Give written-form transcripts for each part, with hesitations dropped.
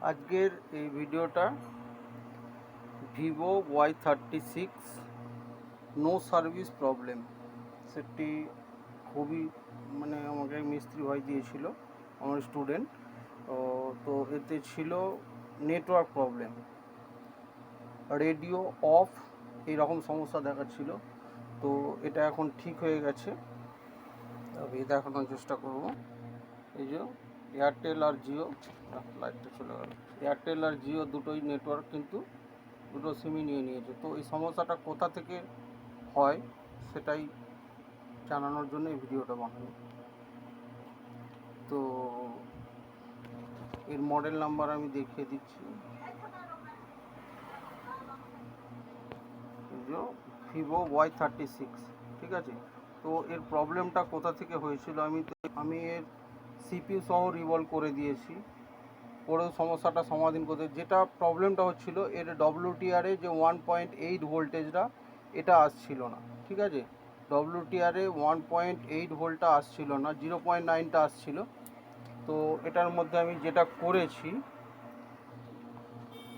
আজকের এই ভিডিওটা Vivo Y36 no service problem, সেটি খুবই আমাকে মিস্ত্রি ভাই দিয়েছিল, আমার স্টুডেন্ট। তো এতে ছিল নেটওয়ার্ক প্রবলেম, রেডিও অফ, এইরকম সমস্যা দেখাচ্ছিল। তো এটা এখন ঠিক হয়ে গেছে। আমি দেখানোর চেষ্টা করব। এই যে এয়ারটেল আর জিও, লাইটটা চলে গেল, এয়ারটেল আর জিও দুটোই নেটওয়ার্ক কিন্তু দুটো সিমই নিয়ে নিয়েছে। তো এই সমস্যাটা কোথা থেকে হয় সেটাই জানানোর জন্য এই ভিডিওটা বানানো। তো এর মডেল নাম্বার আমি দেখিয়ে দিচ্ছি, ভিভো Y36, ঠিক আছে। তো এর প্রবলেমটা কোথা থেকে হয়েছিল, আমি এর সিপিইউ সহ রিভলভ করে দিয়েছি, করেও সমস্যাটা সমাধান করতে। যেটা প্রবলেমটা হচ্ছিল, এর ডব্লিউটিআরে যে 1.8 ভোল্টেজটা এটা আসছিল না, ঠিক আছে। ডব্লিউটিআরে 1.8 ভোল্টটা আসছিল না, 0.9টা আসছিল। তো এটার মধ্যে আমি যেটা করেছি,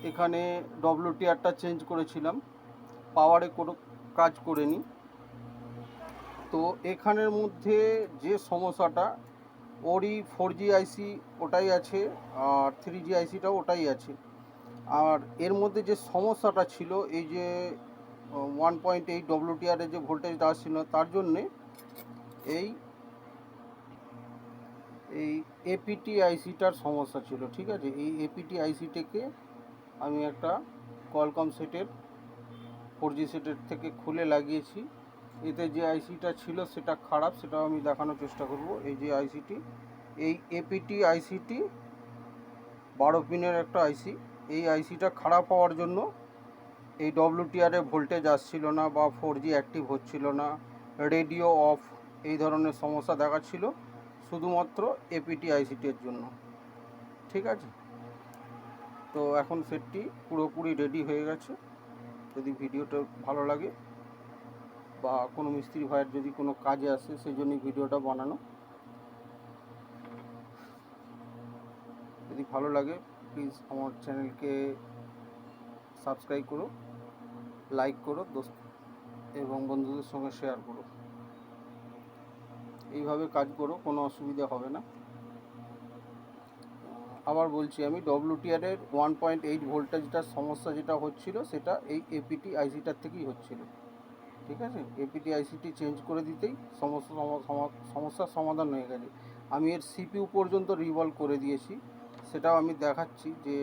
এখানে ডব্লিউটিআরটা চেঞ্জ করেছিলাম, পাওয়ারে কোনো কাজ করেনি। তো এখানের মধ্যে যে সমস্যাটা, ওরই 4G আইসি ওটাই আছে, আর 3G আইসিটাও ওটাই আছে। আর এর মধ্যে যে সমস্যাটা ছিল, এই যে 1.8 ডব্লিউটিআরের যে ভোল্টেজটা আসছিল, তার জন্যে এই এপিটি আইসিটার সমস্যা ছিল, ঠিক আছে। এই এপিটি আইসিটাকে আমি একটা কোয়ালকম সেটের 4G সেটের থেকে খুলে লাগিয়েছি। এতে যে আইসিটা ছিল সেটা খারাপ, সেটাও আমি দেখানোর চেষ্টা করব। এই যে আইসিটি, এই এপিটি আইসিটি 12 পিনের একটা আইসি। এই আইসিটা খারাপ হওয়ার জন্য এই ডব্লিউটিআরে ভোল্টেজ আসছিল না, বা 4G অ্যাক্টিভ হচ্ছিল না, রেডিও অফ, এই ধরনের সমস্যা দেখাচ্ছিল শুধুমাত্র এপিটি আইসিটির জন্য, ঠিক আছে। তো এখন সেটটি পুরোপুরি রেডি হয়ে গেছে। যদি ভিডিওটা ভালো লাগে বা কোনো মিস্ত্রি ভাইয়ের যদি কোনো কাজে আসে, সেই জন্যই ভিডিওটা বানানো। যদি ভালো লাগে প্লিজ আমার চ্যানেলকে সাবস্ক্রাইব করো, লাইক করো, দোস্ত এবং বন্ধুদের সঙ্গে শেয়ার করো। এইভাবে কাজ করো, কোনো অসুবিধা হবে না। আবার বলছি, আমি ডব্লিউটিআরের 1.8 ভোল্টেজটার সমস্যা যেটা হচ্ছিল, সেটা এই এপিটি আইসিটার থেকেই হচ্ছিল, ঠিক আছে। এপিটি আইসিটি চেঞ্জ করে দিতেই সমস্যার সমাধান হয়ে গেছে। আমি এর সিপিইউ পর্যন্ত রিভলভ করে দিয়েছি, সেটাও আমি দেখাচ্ছি। যে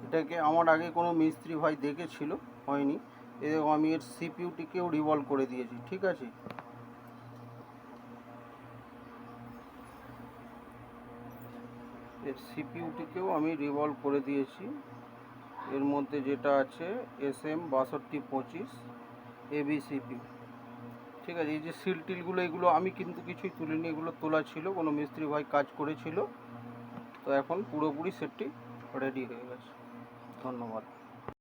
এটাকে আমার আগে কোনো মিস্ত্রি ভাই দেখেছিল, হয়নি। এবং আমি এর সিপিইউটিকেও রিভলভ করে দিয়েছি, ঠিক আছে। এর সিপিইউটিকেও আমি রিভলভ করে দিয়েছি। এর মধ্যে যেটা আছে SM6225 এবি সিপিইউ, ঠিক আছে। এই যে সিল টিলগুলো, এগুলো আমি কিন্তু কিছুই তুলিনি, এগুলো তোলা ছিল, কোনো মিস্ত্রি ভাই কাজ করেছিল। তো এখন পুরোপুরি সেটটি রেডি হয়ে গেছে। ধন্যবাদ।